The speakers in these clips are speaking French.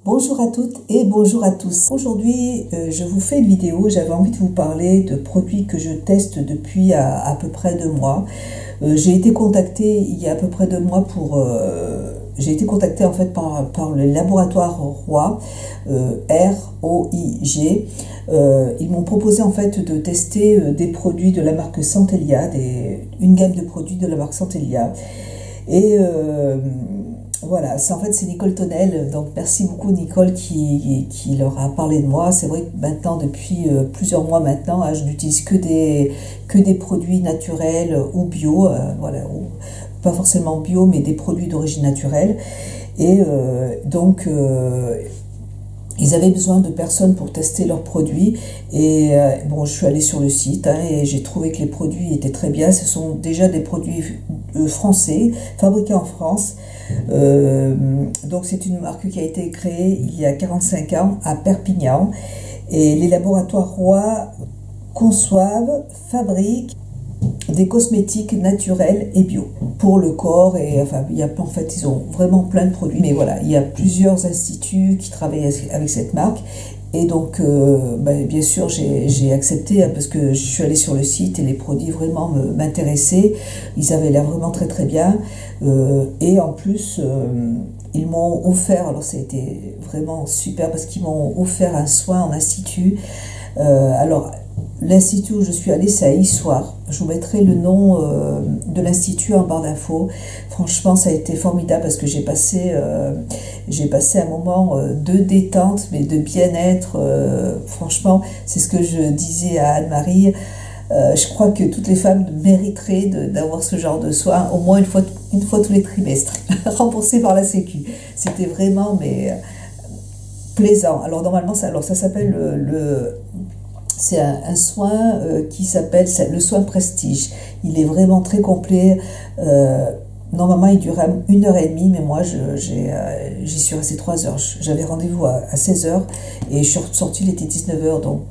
Bonjour à toutes et bonjour à tous. Aujourd'hui, je vous fais une vidéo. J'avais envie de vous parler de produits que je teste depuis à peu près 2 mois. J'ai été contactée il y a à peu près 2 mois pour... j'ai été contactée en fait par le laboratoire Roig, R-O-I-G. Ils m'ont proposé en fait de tester des produits de la marque Centellia, une gamme de produits de la marque Centellia. Et voilà, c'est Nicole Tonnel, donc merci beaucoup Nicole qui leur a parlé de moi. C'est vrai que maintenant, depuis plusieurs mois maintenant, je n'utilise que des produits naturels ou bio, voilà, ou pas forcément bio, mais des produits d'origine naturelle. Et donc, ils avaient besoin de personnes pour tester leurs produits. Et bon, je suis allée sur le site et j'ai trouvé que les produits étaient très bien. Ce sont déjà des produits français, fabriqués en France. Donc c'est une marque qui a été créée il y a 45 ans à Perpignan. Et les laboratoires Roig conçoivent, fabriquent des cosmétiques naturels et bio pour le corps. Et enfin, ils ont vraiment plein de produits. Mais voilà, il y a plusieurs instituts qui travaillent avec cette marque. Et donc, bien sûr, j'ai accepté parce que je suis allée sur le site et les produits vraiment m'intéressaient. Ils avaient l'air vraiment très très bien. Et en plus, ils m'ont offert, alors ça a été vraiment super parce qu'ils m'ont offert un soin en institut. Alors, l'institut où je suis allée, c'est à Issoire. Je vous mettrai le nom de l'institut en barre d'infos. Franchement, ça a été formidable parce que j'ai passé un moment de détente, mais de bien-être. Franchement, c'est ce que je disais à Anne-Marie. Je crois que toutes les femmes mériteraient d'avoir ce genre de soins au moins une fois tous les trimestres, remboursé par la Sécu. C'était vraiment plaisant. Alors normalement, ça s'appelle c'est un soin qui s'appelle le soin prestige. Il est vraiment très complet. Normalement, il dure 1h30, mais moi, j'y suis restée 3 heures. J'avais rendez-vous à 16h et je suis sortie, il était 19h. Donc,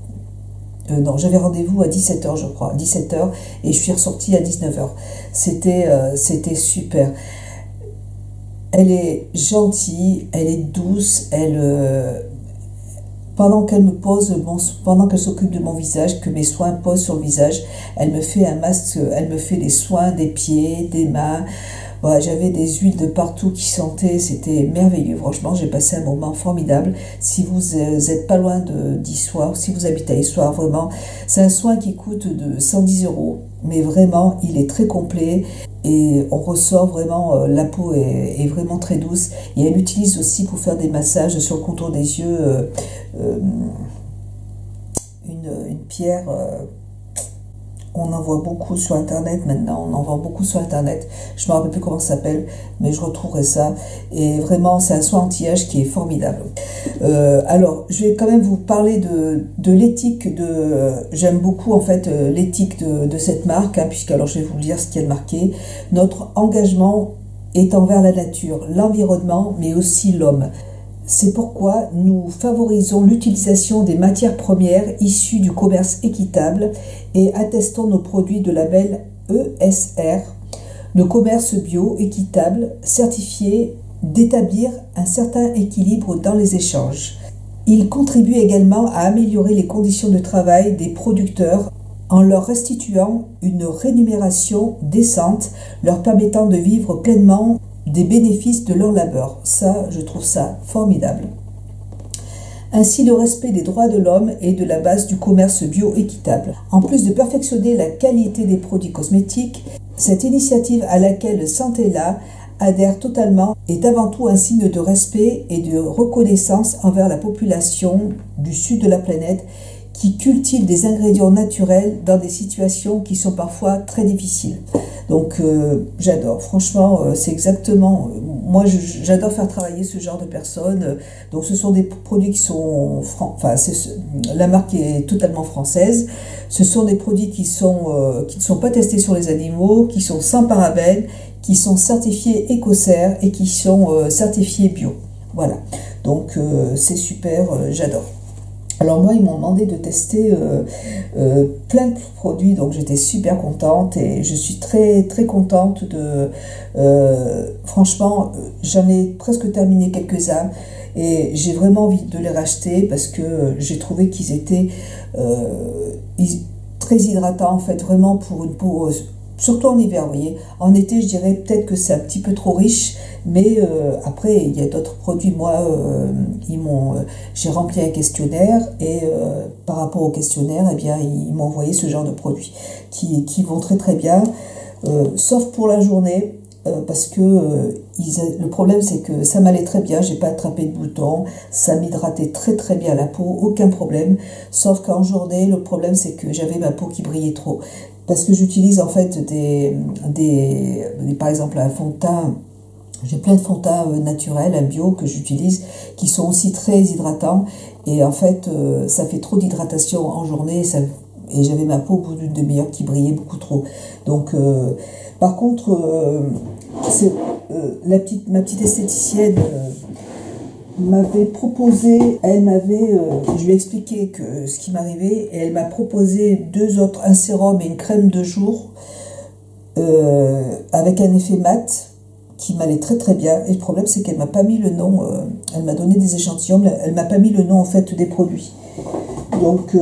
non, j'avais rendez-vous à 17h, je crois, 17h, et je suis ressortie à 19h. C'était super. Elle est gentille, elle est douce, pendant qu'elle s'occupe de mon visage, que mes soins posent sur le visage, elle me fait un masque, elle me fait des soins des pieds, des mains. Voilà, j'avais des huiles de partout qui sentaient, c'était merveilleux. Franchement, j'ai passé un moment formidable. Si vous n'êtes pas loin d'Issoire, si vous habitez à Issoire, vraiment, c'est un soin qui coûte de 110 €, mais vraiment, il est très complet. Et on ressort vraiment, la peau est vraiment très douce. Et elle utilise aussi pour faire des massages sur le contour des yeux une pierre. On en voit beaucoup sur internet maintenant, je ne me rappelle plus comment ça s'appelle, mais je retrouverai ça. Et vraiment, c'est un soin anti-âge qui est formidable. Alors, je vais quand même vous parler de l'éthique j'aime beaucoup en fait l'éthique de cette marque, puisque alors je vais vous lire ce qu'il y a de marqué. Notre engagement est envers la nature, l'environnement, mais aussi l'homme. C'est pourquoi nous favorisons l'utilisation des matières premières issues du commerce équitable et attestons nos produits de label ESR, le commerce bio équitable certifié d'établir un certain équilibre dans les échanges. Il contribue également à améliorer les conditions de travail des producteurs en leur restituant une rémunération décente, leur permettant de vivre pleinement des bénéfices de leur labeur. Ça, je trouve ça formidable. Ainsi, le respect des droits de l'homme est de la base du commerce bio équitable. En plus de perfectionner la qualité des produits cosmétiques, cette initiative à laquelle Centellia adhère totalement est avant tout un signe de respect et de reconnaissance envers la population du sud de la planète qui cultive des ingrédients naturels dans des situations qui sont parfois très difficiles. Donc j'adore, franchement, c'est exactement, moi j'adore faire travailler ce genre de personnes. Donc ce sont des produits qui sont, la marque est totalement française. Ce sont des produits qui ne sont pas testés sur les animaux, qui sont sans parabènes, qui sont certifiés Écocert et qui sont certifiés bio. Voilà, donc c'est super, j'adore. Alors moi, ils m'ont demandé de tester plein de produits, donc j'étais super contente et je suis très très contente de... franchement, j'en ai presque terminé quelques-uns Et j'ai vraiment envie de les racheter parce que j'ai trouvé qu'ils étaient très hydratants, en fait, vraiment pour une peau, surtout en hiver, vous voyez. En été, je dirais peut-être que c'est un petit peu trop riche, mais après, il y a d'autres produits. Moi, j'ai rempli un questionnaire et par rapport au questionnaire, eh bien, ils m'ont envoyé ce genre de produits qui vont très très bien, sauf pour la journée. Parce que le problème c'est que ça m'allait très bien, j'ai pas attrapé de boutons, ça m'hydratait très très bien la peau, aucun problème, sauf qu'en journée le problème c'est que j'avais ma peau qui brillait trop, parce que j'utilise en fait par exemple un fond de teint, j'ai plein de fonds de teint naturels, un bio que j'utilise, qui sont aussi très hydratants, et en fait ça fait trop d'hydratation en journée, et j'avais ma peau au bout d'une demi-heure qui brillait beaucoup trop. Donc par contre, ma petite esthéticienne m'avait proposé, je lui ai expliqué ce qui m'arrivait, et elle m'a proposé un sérum et une crème de jour avec un effet mat qui m'allait très très bien. Et le problème c'est qu'elle m'a pas mis le nom, elle m'a donné des échantillons, mais elle m'a pas mis le nom en fait des produits. Donc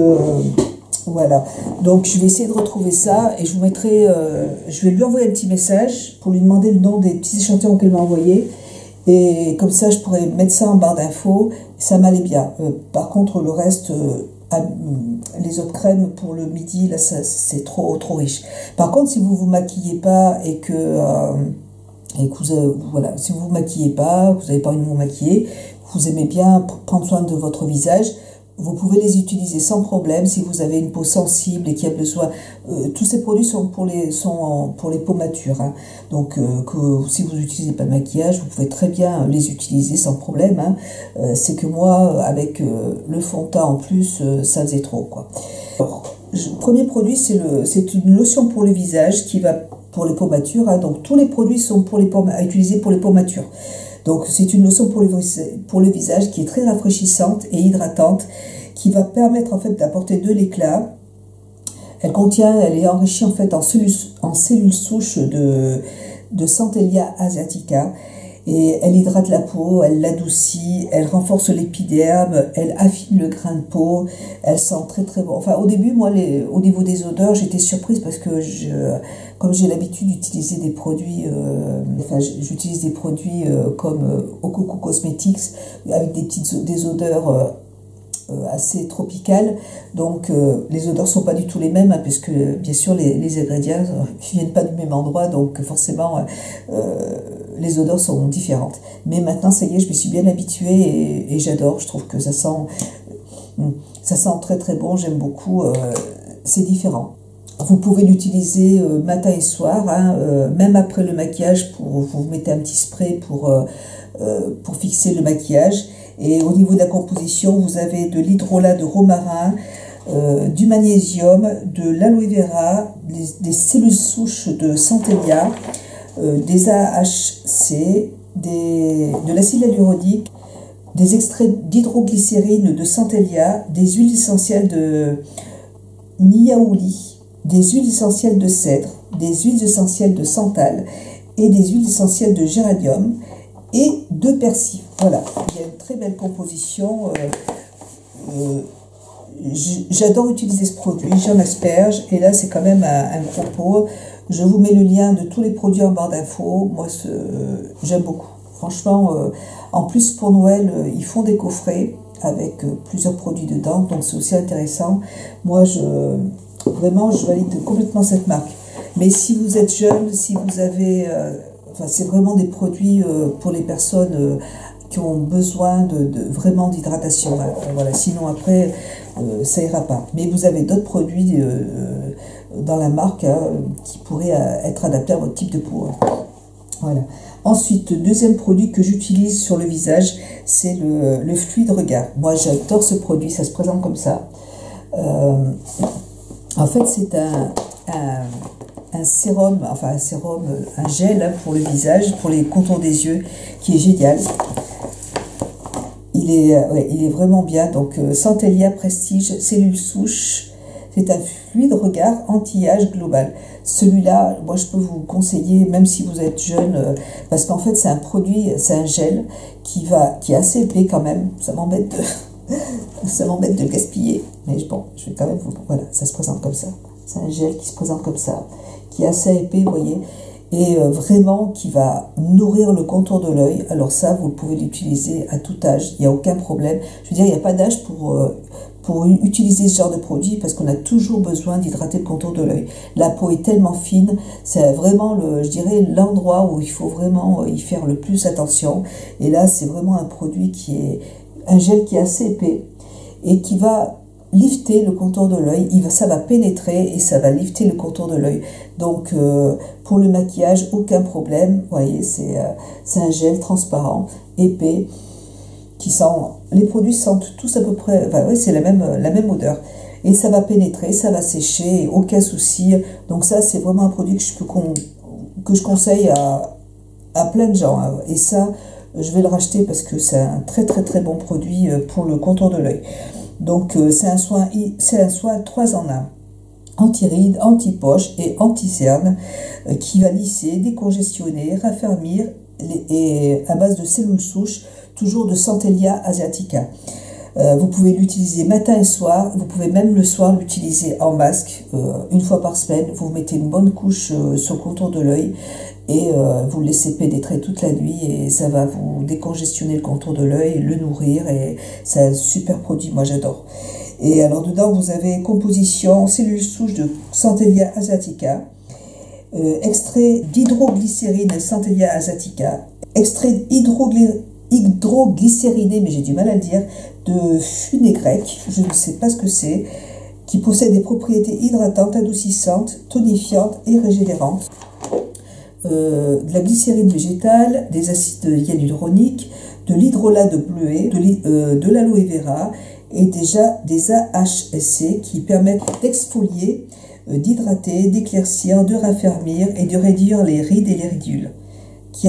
voilà, donc je vais essayer de retrouver ça et je vais lui envoyer un petit message pour lui demander le nom des petits échantillons qu'elle m'a envoyés, et comme ça je pourrais mettre ça en barre d'infos, ça m'allait bien. Par contre le reste, les autres crèmes pour le midi, là c'est trop riche. Par contre si vous vous maquillez pas et que voilà, si vous vous maquillez pas, vous n'avez pas envie de vous maquiller, vous aimez bien prendre soin de votre visage, vous pouvez les utiliser sans problème si vous avez une peau sensible et qui a besoin. Tous ces produits sont pour les peaux matures. Hein. Donc, si vous n'utilisez pas de maquillage, vous pouvez très bien les utiliser sans problème. Hein. C'est que moi, avec le fond de teint en plus, ça faisait trop, quoi. Alors, le premier produit, c'est une lotion pour le visage qui va pour les peaux matures. Hein. Donc, tous les produits sont à utiliser pour les peaux matures. Donc c'est une lotion pour le visage qui est très rafraîchissante et hydratante, qui va permettre en fait d'apporter de l'éclat. Elle est enrichie en fait en cellules souches de Centellia asiatica, et elle hydrate la peau, elle l'adoucit, elle renforce l'épiderme, elle affine le grain de peau, elle sent très très bon. Enfin au début, moi au niveau des odeurs, j'étais surprise parce que comme j'ai l'habitude d'utiliser des produits, j'utilise des produits comme Ococo Cosmetics avec des odeurs assez tropicales, donc les odeurs sont pas du tout les mêmes, hein, puisque bien sûr les ingrédients viennent pas du même endroit, donc forcément les odeurs sont différentes. Mais maintenant ça y est, je me suis bien habituée et j'adore, je trouve que ça sent très très bon, j'aime beaucoup, c'est différent. Vous pouvez l'utiliser matin et soir, hein, même après le maquillage, vous mettez un petit spray pour fixer le maquillage. Et au niveau de la composition, vous avez de l'hydrolat de romarin, du magnésium, de l'aloe vera, des cellules souches de Centellia, des AHC, de l'acide hyaluronique, des extraits d'hydroglycérine de Centellia, des huiles essentielles de niaouli, des huiles essentielles de cèdre, des huiles essentielles de santal et des huiles essentielles de géranium et de persil. Voilà, il y a une très belle composition. J'adore utiliser ce produit, j'en asperge, et là c'est quand même un gros pot. Je vous mets le lien de tous les produits en barre d'infos. Moi j'aime beaucoup. Franchement, en plus pour Noël, ils font des coffrets avec plusieurs produits dedans, donc c'est aussi intéressant. Moi vraiment, je valide complètement cette marque. Mais si vous êtes jeune, si vous avez... c'est vraiment des produits pour les personnes qui ont besoin vraiment d'hydratation. Hein. Voilà. Sinon, après, ça ira pas. Mais vous avez d'autres produits dans la marque, hein, qui pourraient être adaptés à votre type de peau. Hein. Voilà. Ensuite, deuxième produit que j'utilise sur le visage, c'est le fluide regard. Moi, j'adore ce produit. Ça se présente comme ça. En fait, c'est un sérum, un gel, hein, pour le visage, pour les contours des yeux, qui est génial. Il est vraiment bien. Donc, Centellia Prestige, cellules souches, C'est un fluide regard anti-âge global. Celui-là, moi je peux vous conseiller, même si vous êtes jeune, parce qu'en fait c'est un produit, c'est un gel qui est assez épais quand même. Ça m'embête de le gaspiller. Mais bon, je vais quand même vous... Voilà, ça se présente comme ça. C'est un gel qui se présente comme ça, qui est assez épais, vous voyez. Et vraiment qui va nourrir le contour de l'œil. Alors ça, vous pouvez l'utiliser à tout âge, il n'y a aucun problème. Je veux dire, il n'y a pas d'âge pour utiliser ce genre de produit parce qu'on a toujours besoin d'hydrater le contour de l'œil. La peau est tellement fine, c'est vraiment, je dirais, l'endroit où il faut vraiment y faire le plus attention. Et là, c'est vraiment un produit un gel qui est assez épais et qui va lifter le contour de l'œil, ça va pénétrer et ça va lifter le contour de l'œil. Donc pour le maquillage, aucun problème. Vous voyez, c'est un gel transparent, épais, les produits sentent tous à peu près, enfin, oui, c'est la même odeur. Et ça va pénétrer, ça va sécher, aucun souci. Donc ça, c'est vraiment un produit que je conseille à plein de gens. Et ça, je vais le racheter parce que c'est un très très très bon produit pour le contour de l'œil. Donc c'est un soin 3 en 1, anti-rides, anti-poche et anti-cerne, qui va lisser, décongestionner, raffermir, et à base de cellules souches, toujours de Centellia asiatica. Vous pouvez l'utiliser matin et soir, vous pouvez même le soir l'utiliser en masque, une fois par semaine. Vous mettez une bonne couche sur le contour de l'œil et vous le laissez pénétrer toute la nuit et ça va vous décongestionner le contour de l'œil, le nourrir, et c'est un super produit, moi j'adore. Et alors dedans vous avez composition cellules souches de Centellia asiatica, extrait d'hydroglycérine Centellia asiatica, extrait hydroglycériné, mais j'ai du mal à le dire, de funégrec, je ne sais pas ce que c'est, qui possède des propriétés hydratantes, adoucissantes, tonifiantes et régénérantes. De la glycérine végétale, des acides hyaluroniques, de l'hydrolat de bleuet, de l'aloe vera et déjà des AHSC qui permettent d'exfolier, d'hydrater, d'éclaircir, de raffermir et de réduire les rides et les ridules, qui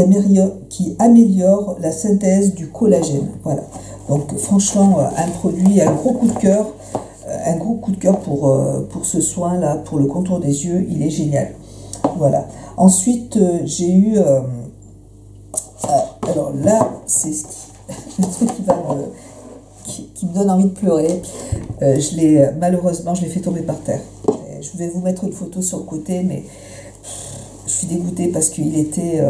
améliore la synthèse du collagène. Voilà. Donc franchement, un produit, un gros coup de cœur pour ce soin-là, pour le contour des yeux, il est génial. Voilà. Ensuite, j'ai eu... alors là, c'est le truc qui me donne envie de pleurer. Malheureusement, je l'ai fait tomber par terre. Je vais vous mettre une photo sur le côté, mais je suis dégoûtée parce qu'il était...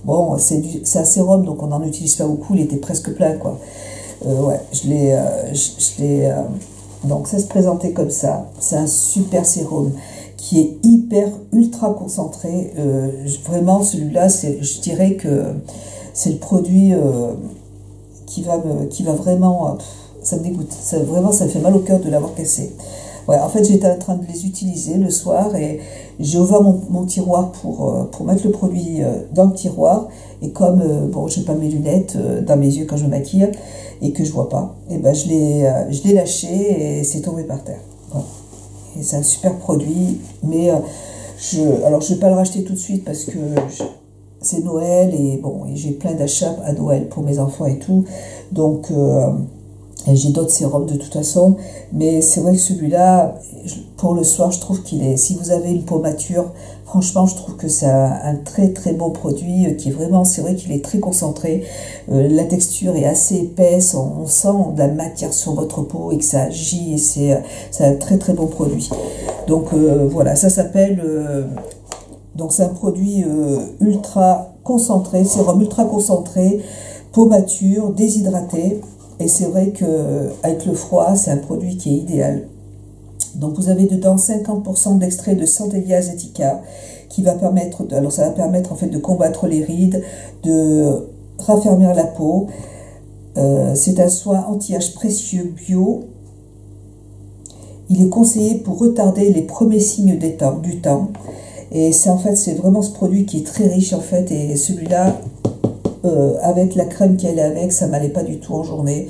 bon, c'est un sérum, donc on n'en utilise pas beaucoup. Il était presque plein, quoi. Ouais, donc ça se présentait comme ça. C'est un super sérum qui est ultra concentré. Vraiment, celui-là, je dirais que c'est le produit qui va vraiment... ça me dégoûte. Ça me fait mal au cœur de l'avoir cassé. Ouais, en fait, j'étais en train de les utiliser le soir et j'ai ouvert mon tiroir pour mettre le produit dans le tiroir. Et comme, bon, j'ai pas mes lunettes dans mes yeux quand je me maquille et que je vois pas, et ben je l'ai lâché et c'est tombé par terre. Voilà. Et c'est un super produit, mais alors je vais pas le racheter tout de suite parce que c'est Noël et bon, et j'ai plein d'achats à Noël pour mes enfants et tout. Donc... et j'ai d'autres sérums de toute façon, mais c'est vrai que celui-là, pour le soir, je trouve si vous avez une peau mature, franchement, je trouve que c'est un très très bon produit qui est vraiment, c'est vrai qu'il est très concentré, la texture est assez épaisse, on sent de la matière sur votre peau et que ça agit, et c'est un très très bon produit. Donc voilà, ça s'appelle, donc c'est un produit ultra concentré, sérum ultra concentré, peau mature, déshydratée. Et c'est vrai qu'avec le froid, c'est un produit qui est idéal. Donc vous avez dedans 50% d'extrait de Centellia asiatica qui va permettre, alors ça va permettre en fait de combattre les rides, de raffermir la peau. C'est un soin anti-âge précieux bio. Il est conseillé pour retarder les premiers signes du temps. Et c'est vraiment ce produit qui est très riche en fait. Et celui-là, avec la crème qui allait avec, ça m'allait pas du tout en journée.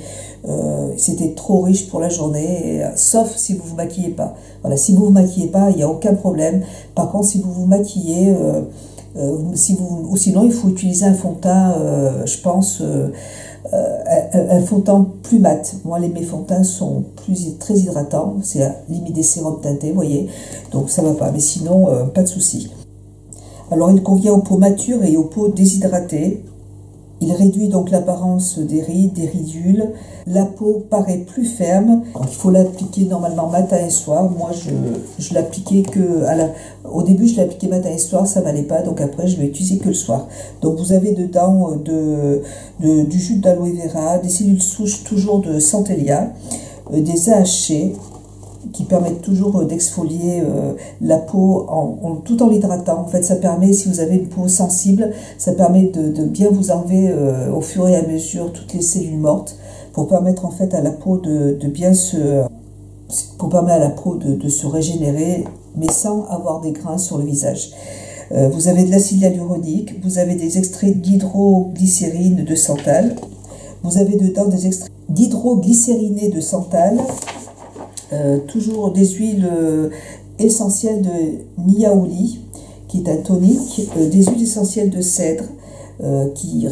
C'était trop riche pour la journée, sauf si vous vous maquillez pas. Voilà, si vous vous maquillez pas, il n'y a aucun problème. Par contre, si vous vous maquillez, ou sinon il faut utiliser un fond de teint, je pense, un fond de teint plus mat. Moi, mes fonds de teint sont très hydratants. C'est limite des sérums teintés, vous voyez. Donc ça va pas. Mais sinon, pas de souci. Alors, il convient aux peaux matures et aux peaux déshydratées. Il réduit donc l'apparence des rides, des ridules. La peau paraît plus ferme. Donc, il faut l'appliquer normalement matin et soir. Moi, je l'appliquais au début, je l'appliquais matin et soir, ça m'allait pas. Donc après, je vais utiliser que le soir. Donc vous avez dedans du jus d'aloe vera, des cellules souches toujours de Centellia, des AHC qui permettent toujours d'exfolier la peau tout en l'hydratant. En fait, ça permet, si vous avez une peau sensible, ça permet de bien vous enlever au fur et à mesure toutes les cellules mortes pour permettre en fait à la peau de se régénérer, mais sans avoir des grains sur le visage. Vous avez de l'acide hyaluronique, vous avez des extraits d'hydroglycérine de santal, vous avez dedans des extraits d'hydroglycériné de santal, toujours des huiles essentielles de niaouli, qui est un tonique, des huiles essentielles de cèdre, qui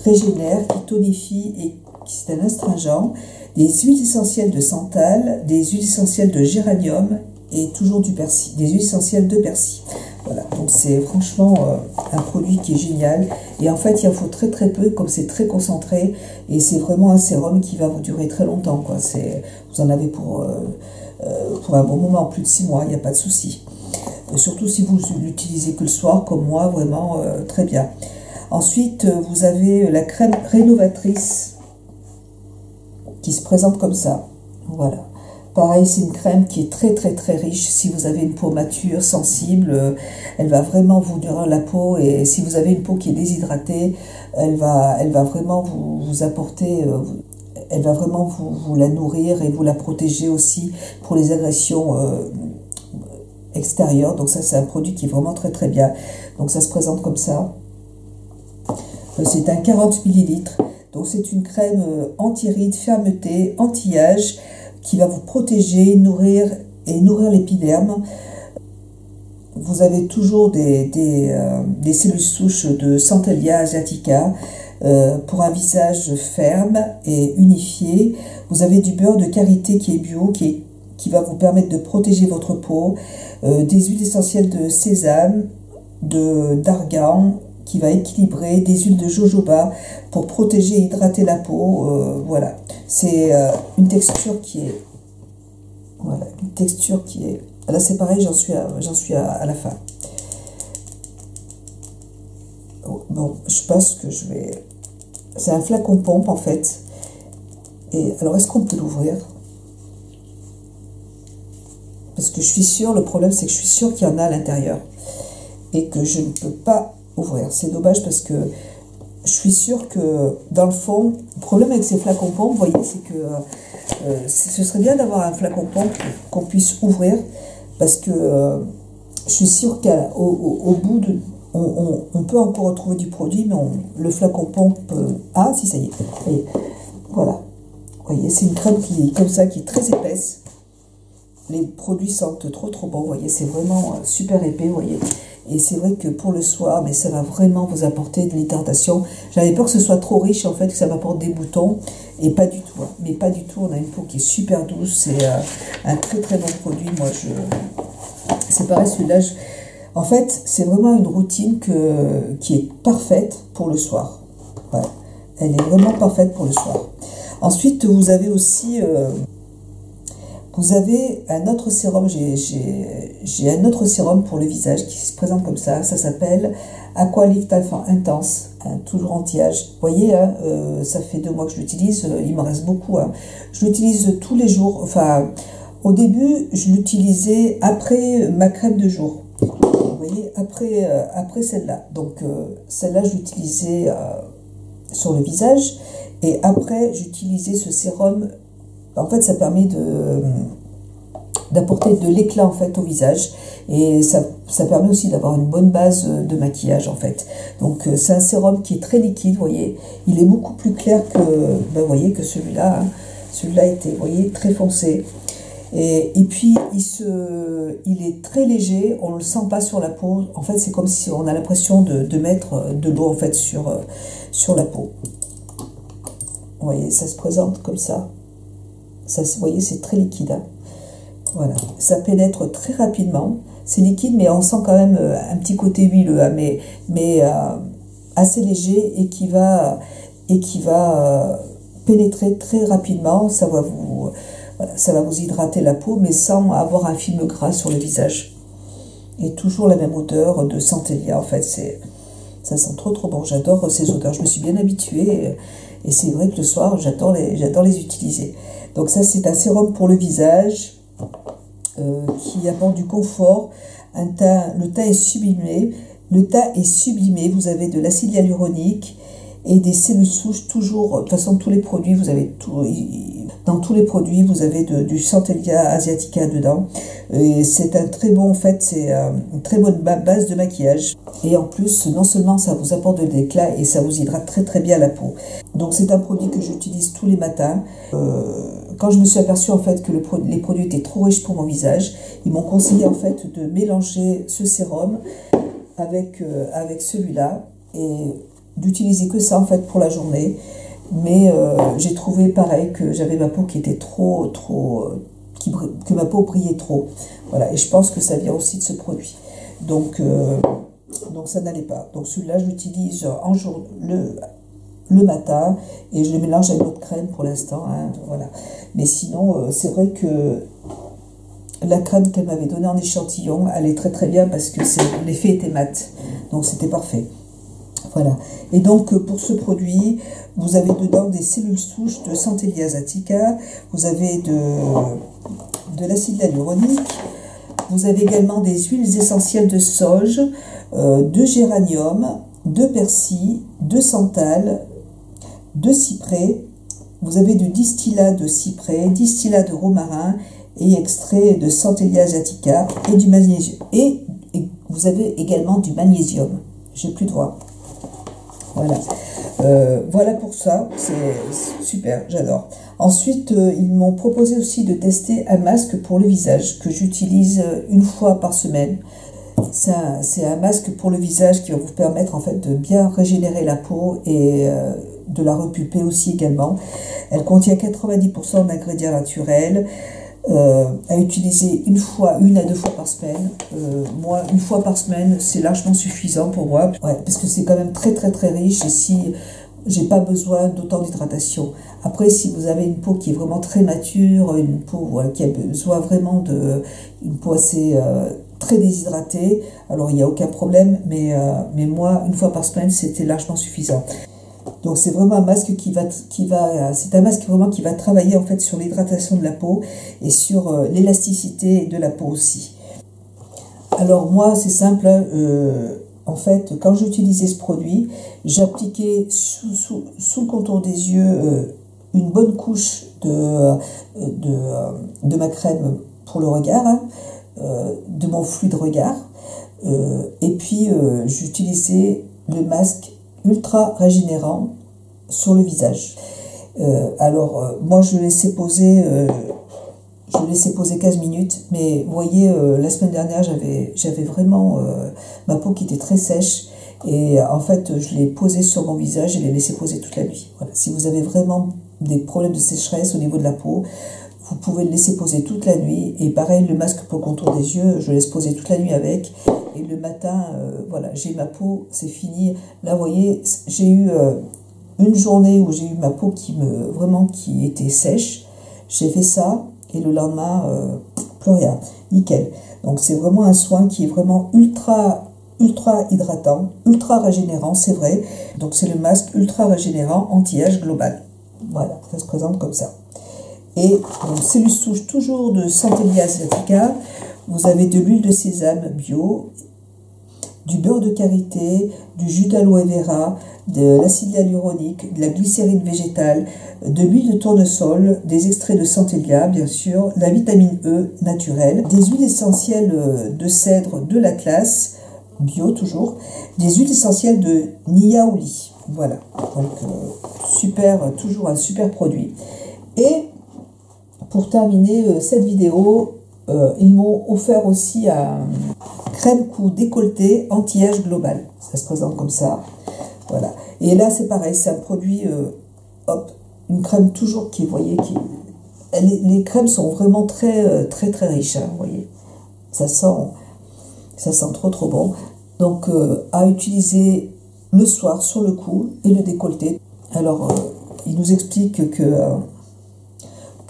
régénèrent, qui tonifient et qui c'est un astringent, des huiles essentielles de santal, des huiles essentielles de géranium et toujours du persil, des huiles essentielles de persil. Voilà, donc c'est franchement un produit qui est génial. Et en fait, il en faut très très peu, comme c'est très concentré. Et c'est vraiment un sérum qui va vous durer très longtemps, quoi. Vous en avez pour un bon moment, plus de 6 mois, il n'y a pas de souci. Surtout si vous l'utilisez que le soir, comme moi, vraiment très bien. Ensuite, vous avez la crème rénovatrice qui se présente comme ça. Voilà. Pareil, c'est une crème qui est très très très riche. Si vous avez une peau mature, sensible, elle va vraiment vous nourrir la peau. Et si vous avez une peau qui est déshydratée, elle va vraiment vous apporter, elle va vraiment vous la nourrir et vous la protéger aussi pour les agressions extérieures. Donc ça, c'est un produit qui est vraiment très très bien. Donc ça se présente comme ça. C'est un 40 ml. Donc c'est une crème anti-rides, fermeté, anti-âge, qui va vous protéger, nourrir l'épiderme. Vous avez toujours des cellules souches de Centellia asiatica pour un visage ferme et unifié. Vous avez du beurre de karité qui est bio, qui va vous permettre de protéger votre peau, des huiles essentielles de sésame, d'argan, qui va équilibrer, des huiles de jojoba pour protéger et hydrater la peau. Voilà, c'est une texture qui est... Voilà, une texture qui est... Là, c'est pareil, j'en suis à la fin. Bon, je pense que je vais... C'est un flacon pompe, en fait. Et alors, est-ce qu'on peut l'ouvrir? Parce que je suis sûre, le problème, c'est que je suis sûre qu'il y en a à l'intérieur. Et que je ne peux pas ouvrir. C'est dommage parce que je suis sûre que, dans le fond, le problème avec ces flacons pompe, vous voyez, c'est que ce serait bien d'avoir un flacon pompe qu'on puisse ouvrir, parce que je suis sûre qu'au bout de... On peut encore retrouver du produit, mais le flacon pompe... Ah, si, ça y est. Voyez, voilà. Vous voyez, c'est une crème qui est comme ça, qui est très épaisse. Les produits sentent trop trop bon, vous voyez, c'est vraiment super épais, vous voyez. Et c'est vrai que pour le soir, mais ça va vraiment vous apporter de l'hydratation. J'avais peur que ce soit trop riche, en fait, que ça m'apporte des boutons. Et pas du tout. Hein. Mais pas du tout. On a une peau qui est super douce. C'est un très très bon produit. Moi, c'est pareil, celui-là. En fait, c'est vraiment une routine qui est parfaite pour le soir. Ouais. Elle est vraiment parfaite pour le soir. Ensuite, vous avez aussi... Vous avez un autre sérum, j'ai un autre sérum pour le visage qui se présente comme ça s'appelle Aqualift Intense, toujours anti-âge. Vous voyez, hein, ça fait 2 mois que je l'utilise, il me reste beaucoup. Hein. Je l'utilise tous les jours, enfin, au début, je l'utilisais après ma crème de jour. Vous voyez, après celle-là. Donc, celle-là, je l'utilisais sur le visage, et après, j'utilisais ce sérum. En fait, ça permet d'apporter de l'éclat en fait au visage, et ça permet aussi d'avoir une bonne base de maquillage en fait. Donc c'est un sérum qui est très liquide, vous voyez, il est beaucoup plus clair que, vous voyez, que celui-là. Hein. Celui-là était, vous voyez, très foncé. Et puis il est très léger, on ne le sent pas sur la peau. En fait, c'est comme si on a l'impression de mettre de l'eau en fait sur la peau. Vous voyez, ça se présente comme ça. Ça, vous voyez, c'est très liquide. Hein. Voilà, ça pénètre très rapidement. C'est liquide, mais on sent quand même un petit côté huileux, hein, mais assez léger et qui va pénétrer très rapidement. Voilà, ça va vous hydrater la peau, mais sans avoir un film gras sur le visage. Et toujours la même odeur de Centellia, en fait. Ça sent trop bon. J'adore ces odeurs. Je me suis bien habituée. Et c'est vrai que le soir, j'adore les utiliser. Donc ça, c'est un sérum pour le visage qui apporte du confort. Le teint est sublimé. Vous avez de l'acide hyaluronique et des cellules souches. Toujours, de toute façon, tous les produits, vous avez tout. Dans tous les produits, vous avez du Centellia asiatica dedans. Et c'est un très bon, en fait, c'est une très bonne base de maquillage. Et en plus, non seulement ça vous apporte de l'éclat et ça vous hydrate très bien la peau. Donc c'est un produit que j'utilise tous les matins. Quand je me suis aperçue en fait que les produits étaient trop riches pour mon visage, ils m'ont conseillé en fait de mélanger ce sérum avec celui-là et d'utiliser que ça en fait pour la journée. Mais j'ai trouvé pareil que j'avais ma peau qui était que ma peau brillait trop. Voilà, et je pense que ça vient aussi de ce produit. Donc ça n'allait pas. Donc celui-là, je l'utilise le matin et je le mélange avec d'autres crèmes pour l'instant. Hein, voilà. Mais sinon, c'est vrai que la crème qu'elle m'avait donnée en échantillon allait très bien parce que l'effet était mat. Donc c'était parfait. Voilà. Et donc pour ce produit, vous avez dedans des cellules souches de Centellia asiatica, vous avez de l'acide hyaluronique, vous avez également des huiles essentielles de sauge, de géranium, de persil, de santal, de cyprès, vous avez du distillat de cyprès, distillat de romarin et extrait de Centellia asiatica et du magnésium. Et vous avez également du magnésium. J'ai plus de voix. Voilà. Voilà pour ça, c'est super, j'adore. Ensuite, ils m'ont proposé aussi de tester un masque pour le visage que j'utilise une fois par semaine. C'est un masque pour le visage qui va vous permettre en fait de bien régénérer la peau et de la repulper aussi également. Elle contient 90% d'ingrédients naturels. À utiliser une à deux fois par semaine. Moi, une fois par semaine, c'est largement suffisant pour moi. Ouais, parce que c'est quand même très riche et si j'ai pas besoin d'autant d'hydratation. Après, si vous avez une peau qui est vraiment très mature, une peau qui a besoin vraiment une peau assez très déshydratée, alors il n'y a aucun problème, mais moi, une fois par semaine, c'était largement suffisant. Donc c'est vraiment un masque c'est un masque vraiment qui va travailler en fait sur l'hydratation de la peau et sur l'élasticité de la peau aussi. Alors moi c'est simple, en fait quand j'utilisais ce produit, j'appliquais sous le contour des yeux une bonne couche de ma crème pour le regard, hein, de mon fluide regard, et puis j'utilisais le masque ultra régénérant sur le visage. Moi je laissais poser 15 minutes, mais vous voyez, la semaine dernière j'avais vraiment ma peau qui était très sèche et en fait je l'ai posé sur mon visage et l'ai laissé poser toute la nuit. Voilà. Si vous avez vraiment des problèmes de sécheresse au niveau de la peau, vous pouvez le laisser poser toute la nuit. Et pareil, le masque pour le contour des yeux, je laisse poser toute la nuit avec. Et le matin, voilà, j'ai ma peau, c'est fini. Là, vous voyez, j'ai eu une journée où j'ai eu ma peau qui était sèche. J'ai fait ça et le lendemain, plus rien, nickel. Donc c'est vraiment un soin qui est vraiment ultra hydratant, ultra régénérant, c'est vrai. Donc c'est le masque ultra régénérant anti-âge global. Voilà, ça se présente comme ça. Et donc, cellules souches toujours de Centellia asiatica. Vous avez de l'huile de sésame bio, du beurre de karité, du jus d'aloe vera, de l'acide hyaluronique, de la glycérine végétale, de l'huile de tournesol, des extraits de Centellia, bien sûr, la vitamine E naturelle, des huiles essentielles de cèdre de l'Atlas, bio toujours, des huiles essentielles de niaouli. Voilà, donc toujours un super produit. Et pour terminer cette vidéo, ils m'ont offert aussi un crème cou décolleté anti-âge global. Ça se présente comme ça. Voilà. Et là, c'est pareil, c'est un produit, une crème toujours qui, vous voyez, les crèmes sont vraiment très très riches, hein, vous voyez. Ça sent trop bon. Donc à utiliser le soir sur le cou et le décolleté. Alors il nous explique que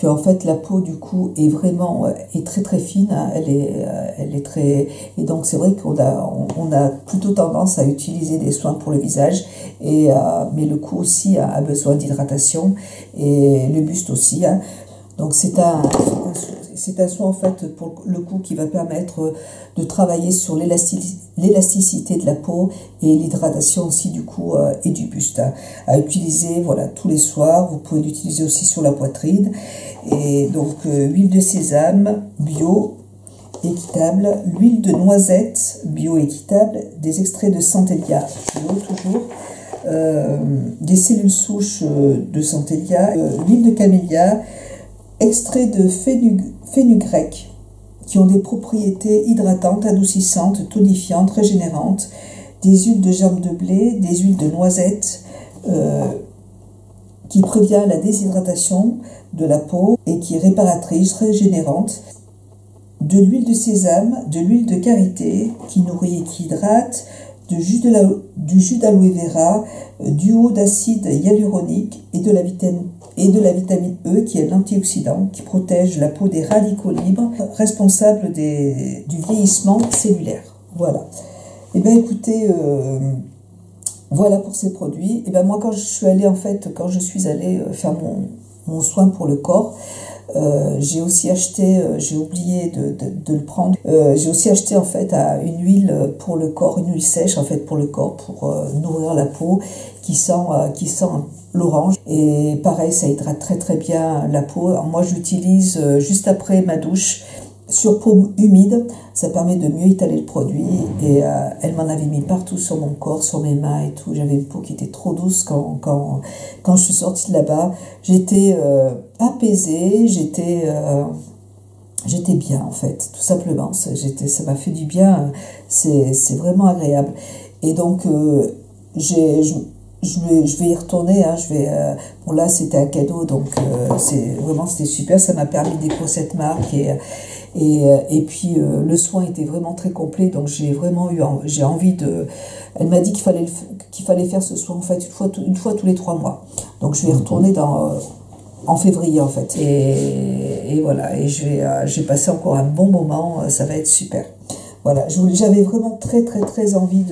en fait la peau du cou est vraiment est très fine, hein, elle est très, et donc c'est vrai qu'on a plutôt tendance à utiliser des soins pour le visage, mais le cou aussi a besoin d'hydratation, et le buste aussi, hein. Donc c'est un soin en fait pour le cou qui va permettre de travailler sur l'élasticité de la peau et l'hydratation aussi du cou et du buste, hein, à utiliser voilà tous les soirs. Vous pouvez l'utiliser aussi sur la poitrine. Et donc huile de sésame bio équitable, l'huile de noisette bio équitable, des extraits de centellia bio toujours, des cellules souches de centellia, l'huile de camélia, extrait de fenugrec, qui ont des propriétés hydratantes, adoucissantes, tonifiantes, régénérantes, des huiles de germe de blé, des huiles de noisette, qui prévient la déshydratation de la peau et qui est réparatrice, régénérante, de l'huile de sésame, de l'huile de karité, qui nourrit et qui hydrate, du jus d'aloe vera, du haut d'acide hyaluronique et de la vitamine E, qui est l'antioxydant, qui protège la peau des radicaux libres, responsable du vieillissement cellulaire. Voilà. Et bien écoutez, voilà pour ces produits. Et ben moi quand je suis allée faire mon soin pour le corps, j'ai aussi acheté, j'ai oublié de le prendre, j'ai aussi acheté en fait une huile pour le corps, une huile sèche en fait pour le corps, pour nourrir la peau, qui sent l'orange, et pareil ça hydrate très bien la peau. Alors moi j'utilise juste après ma douche sur peau humide, ça permet de mieux étaler le produit, et elle m'en avait mis partout sur mon corps, sur mes mains et tout. J'avais une peau qui était trop douce quand je suis sortie de là-bas. J'étais apaisée, j'étais bien en fait, tout simplement. Ça m'a fait du bien, c'est vraiment agréable. Et donc je vais y retourner, hein, bon là c'était un cadeau, donc c'était super, ça m'a permis de découvrir cette marque, et puis le soin était vraiment très complet, donc j'ai envie de. Elle m'a dit qu'il fallait faire ce soin en fait une fois tous les 3 mois, donc je vais y retourner en février en fait, et voilà, et je vais passer encore un bon moment, ça va être super. Voilà, j'avais vraiment très envie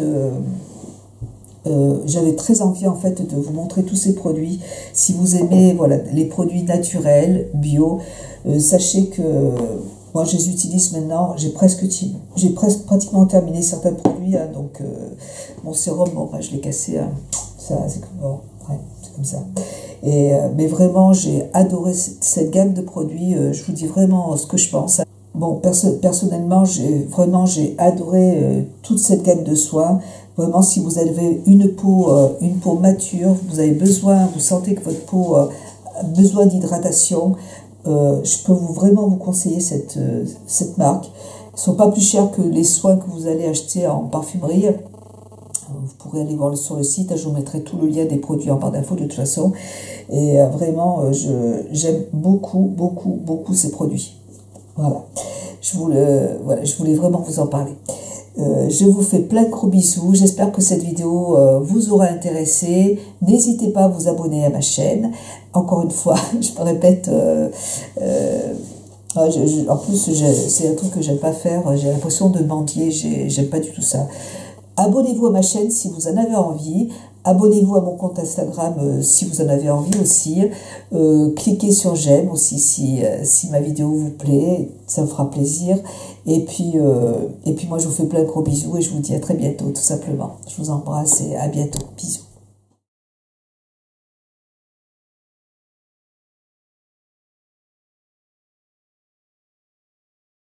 j'avais très envie en fait de vous montrer tous ces produits. Si vous aimez voilà les produits naturels, bio, sachez que moi je les utilise maintenant. J'ai pratiquement terminé certains produits, hein, donc mon sérum, bon je l'ai cassé, hein, ça c'est comme ça. Mais vraiment j'ai adoré cette gamme de produits. Je vous dis vraiment ce que je pense. Bon, personnellement, j'ai adoré toute cette gamme de soins. Vraiment, si vous avez une peau mature, vous sentez que votre peau a besoin d'hydratation, je peux vraiment vous conseiller cette marque. Ils ne sont pas plus chers que les soins que vous allez acheter en parfumerie. Vous pourrez aller voir sur le site, je vous mettrai tout le lien des produits en barre d'infos de toute façon. Et vraiment, j'aime beaucoup ces produits. Voilà, je voulais vraiment vous en parler. Je vous fais plein de gros bisous. J'espère que cette vidéo vous aura intéressé. N'hésitez pas à vous abonner à ma chaîne. Encore une fois, je me répète, en plus, c'est un truc que j'aime pas faire. J'ai l'impression de mendier. J'aime pas du tout ça. Abonnez-vous à ma chaîne si vous en avez envie. Abonnez-vous à mon compte Instagram si vous en avez envie aussi. Cliquez sur j'aime aussi si ma vidéo vous plaît, ça me fera plaisir. Et puis moi je vous fais plein de gros bisous et je vous dis à très bientôt tout simplement. Je vous embrasse et à bientôt. Bisous.